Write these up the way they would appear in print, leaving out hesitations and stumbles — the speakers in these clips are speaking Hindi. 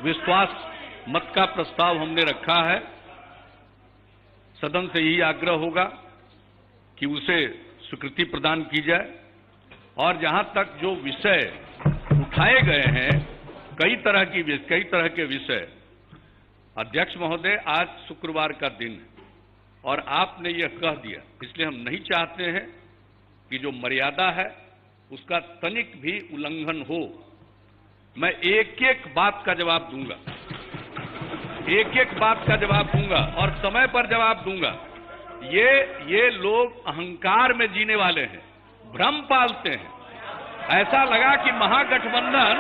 विश्वास मत का प्रस्ताव हमने रखा है। सदन से यही आग्रह होगा कि उसे स्वीकृति प्रदान की जाए और जहां तक जो विषय उठाए गए हैं, कई तरह के विषय, अध्यक्ष महोदय, आज शुक्रवार का दिन है और आपने यह कह दिया, इसलिए हम नहीं चाहते हैं कि जो मर्यादा है उसका तनिक भी उल्लंघन हो। मैं एक एक बात का जवाब दूंगा, एक एक बात का जवाब दूंगा और समय पर जवाब दूंगा। ये लोग अहंकार में जीने वाले हैं, भ्रम पालते हैं। ऐसा लगा कि महागठबंधन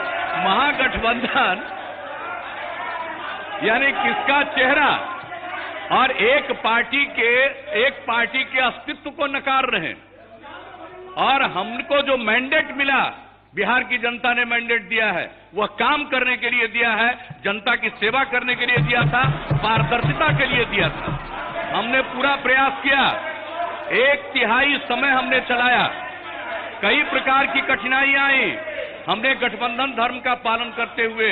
यानी किसका चेहरा, और एक पार्टी के अस्तित्व को नकार रहे हैं। और हमको जो मैंडेट मिला, बिहार की जनता ने मैंडेट दिया है, वह काम करने के लिए दिया है, जनता की सेवा करने के लिए दिया था, पारदर्शिता के लिए दिया था। हमने पूरा प्रयास किया, 1/3 समय हमने चलाया, कई प्रकार की कठिनाइयां आई, हमने गठबंधन धर्म का पालन करते हुए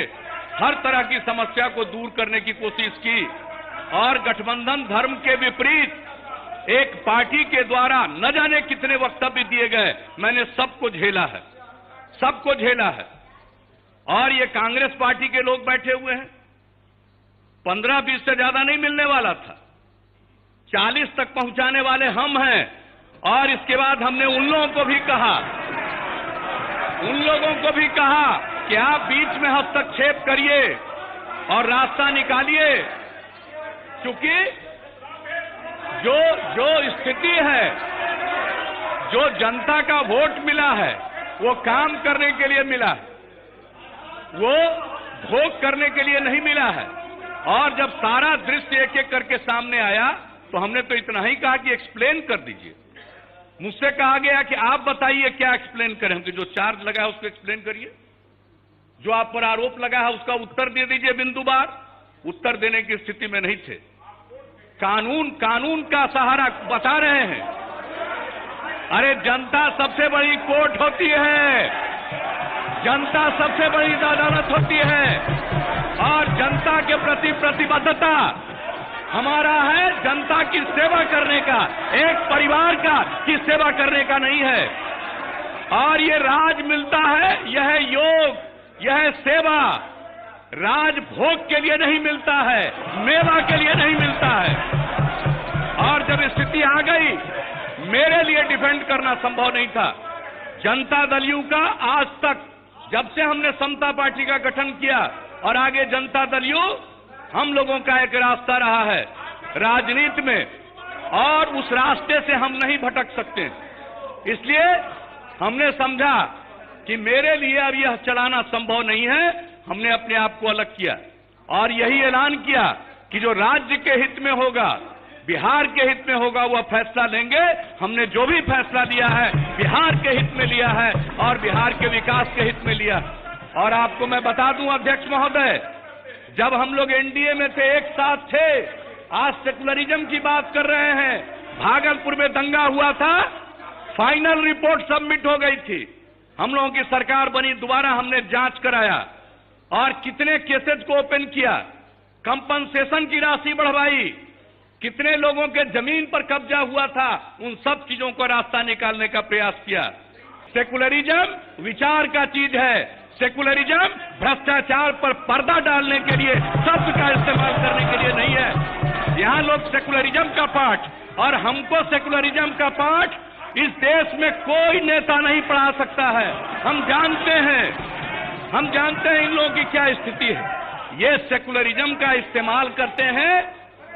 हर तरह की समस्या को दूर करने की कोशिश की। और गठबंधन धर्म के विपरीत एक पार्टी के द्वारा न जाने कितने वक्तव्य दिए गए, मैंने सबको झेला है, सबको झेला है। और ये कांग्रेस पार्टी के लोग बैठे हुए हैं, 15-20 से ज्यादा नहीं मिलने वाला था, 40 तक पहुंचाने वाले हम हैं। और इसके बाद हमने उन लोगों को भी कहा कि आप बीच में हस्तक्षेप करिए और रास्ता निकालिए, क्योंकि जो स्थिति है, जो जनता का वोट मिला है, वो काम करने के लिए मिला है, वो भोग करने के लिए नहीं मिला है। और जब सारा दृश्य एक एक करके सामने आया तो हमने तो इतना ही कहा कि एक्सप्लेन कर दीजिए। मुझसे कहा गया कि आप बताइए क्या एक्सप्लेन करें, कि जो चार्ज लगा है उसको एक्सप्लेन करिए, जो आप पर आरोप लगा है उसका उत्तर दे दीजिए बिंदुवार। उत्तर देने की स्थिति में नहीं थे। कानून का सहारा बता रहे हैं। अरे जनता सबसे बड़ी कोर्ट होती है, जनता सबसे बड़ी अदालत होती है, और जनता के प्रति प्रतिबद्धता हमारा है जनता की सेवा करने का, एक परिवार की सेवा करने का नहीं है। और ये राज मिलता है, यह योग, यह सेवा राज भोग के लिए नहीं मिलता है, मेवा के लिए नहीं मिलता है। और जब स्थिति आ गई, मेरे लिए डिफेंड करना संभव नहीं था। जनता दल यू का आज तक, जब से हमने समता पार्टी का गठन किया और आगे जनता दल यू, हम लोगों का एक रास्ता रहा है राजनीति में, और उस रास्ते से हम नहीं भटक सकते। इसलिए हमने समझा कि मेरे लिए अब यह चलाना संभव नहीं है। हमने अपने आप को अलग किया और यही ऐलान किया कि जो राज्य के हित में होगा, बिहार के हित में होगा, वह फैसला लेंगे। हमने जो भी फैसला लिया है बिहार के हित में लिया है और बिहार के विकास के हित में लिया। और आपको मैं बता दूं अध्यक्ष महोदय, जब हम लोग एनडीए में थे, एक साथ थे, आज सेकुलरिज्म की बात कर रहे हैं। भागलपुर में दंगा हुआ था, फाइनल रिपोर्ट सबमिट हो गई थी, हम लोगों की सरकार बनी, दोबारा हमने जांच कराया और कितने केसेज को ओपन किया, कंपनसेशन की राशि बढ़वाई, कितने लोगों के जमीन पर कब्जा हुआ था, उन सब चीजों को रास्ता निकालने का प्रयास किया। सेकुलरिज्म विचार का चीज है, सेकुलरिज्म भ्रष्टाचार पर पर्दा डालने के लिए, शब्द का इस्तेमाल करने के लिए नहीं है। यहाँ लोग सेकुलरिज्म का पाठ, और हमको सेकुलरिज्म का पाठ इस देश में कोई नेता नहीं पढ़ा सकता है। हम जानते हैं इन लोगों की क्या स्थिति है। ये सेकुलरिज्म का इस्तेमाल करते हैं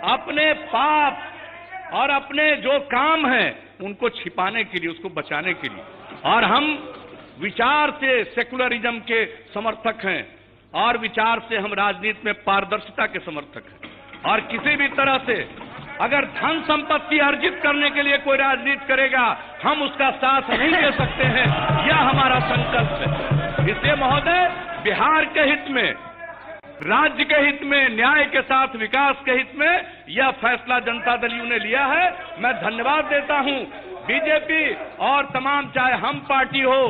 अपने पाप और अपने जो काम है उनको छिपाने के लिए, उसको बचाने के लिए। और हम विचार से सेकुलरिज्म के समर्थक हैं और विचार से हम राजनीति में पारदर्शिता के समर्थक हैं। और किसी भी तरह से अगर धन संपत्ति अर्जित करने के लिए कोई राजनीति करेगा, हम उसका साथ नहीं दे सकते हैं, यह हमारा संकल्प है। इसलिए महोदय, बिहार के हित में, राज्य के हित में, न्याय के साथ विकास के हित में यह फैसला जनता दल यू ने लिया है। मैं धन्यवाद देता हूं बीजेपी और तमाम, चाहे हम पार्टी हो,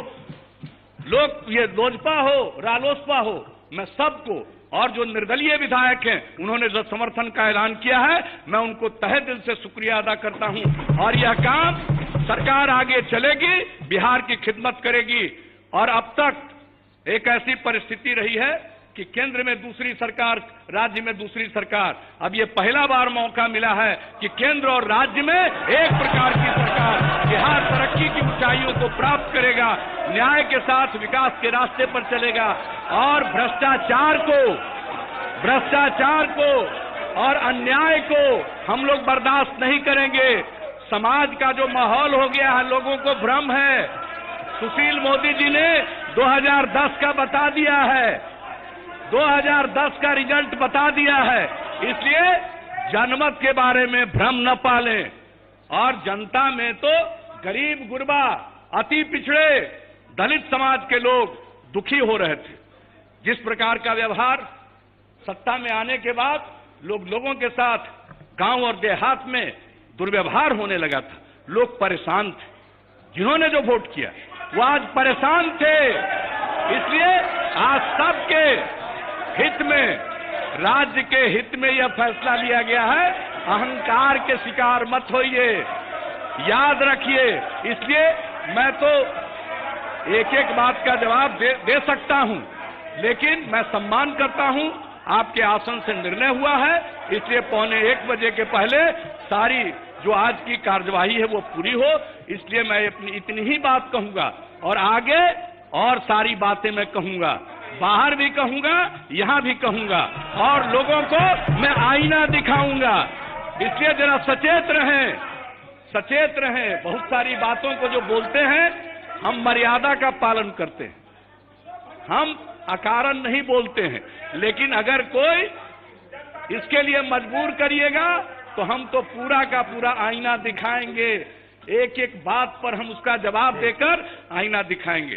लोग ये लोजपा हो, रालोसपा हो, मैं सबको, और जो निर्दलीय विधायक हैं उन्होंने जो समर्थन का ऐलान किया है, मैं उनको तहे दिल से शुक्रिया अदा करता हूं। और यह काम सरकार आगे चलेगी, बिहार की खिदमत करेगी। और अब तक एक ऐसी परिस्थिति रही है कि केंद्र में दूसरी सरकार, राज्य में दूसरी सरकार। अब ये पहला बार मौका मिला है कि केंद्र और राज्य में एक प्रकार की सरकार। बिहार तरक्की की ऊंचाइयों को प्राप्त करेगा, न्याय के साथ विकास के रास्ते पर चलेगा और भ्रष्टाचार को और अन्याय को हम लोग बर्दाश्त नहीं करेंगे। समाज का जो माहौल हो गया है, लोगों को भ्रम है। सुशील मोदी जी ने 2010 का बता दिया है, 2010 का रिजल्ट बता दिया है। इसलिए जनमत के बारे में भ्रम न पालें। और जनता में तो गरीब गुरबा, अति पिछड़े, दलित समाज के लोग दुखी हो रहे थे। जिस प्रकार का व्यवहार सत्ता में आने के बाद लोगों के साथ गांव और देहात में दुर्व्यवहार होने लगा था, लोग परेशान थे। जिन्होंने जो वोट किया वो आज परेशान थे। इसलिए आज सबके हित में, राज्य के हित में यह फैसला लिया गया है। अहंकार के शिकार मत होइए, याद रखिए। इसलिए मैं तो एक एक बात का जवाब दे सकता हूं, लेकिन मैं सम्मान करता हूं, आपके आसन से निर्णय हुआ है, इसलिए 12:45 बजे के पहले सारी जो आज की कार्यवाही है वो पूरी हो। इसलिए मैं इतनी ही बात कहूंगा और आगे और सारी बातें मैं कहूंगा, बाहर भी कहूंगा, यहां भी कहूंगा, और लोगों को मैं आईना दिखाऊंगा। इसलिए जरा सचेत रहें, सचेत रहें। बहुत सारी बातों को जो बोलते हैं, हम मर्यादा का पालन करते हैं, हम अकारण नहीं बोलते हैं। लेकिन अगर कोई इसके लिए मजबूर करिएगा तो हम तो पूरा का पूरा आईना दिखाएंगे, एक एक बात पर हम उसका जवाब देकर आईना दिखाएंगे।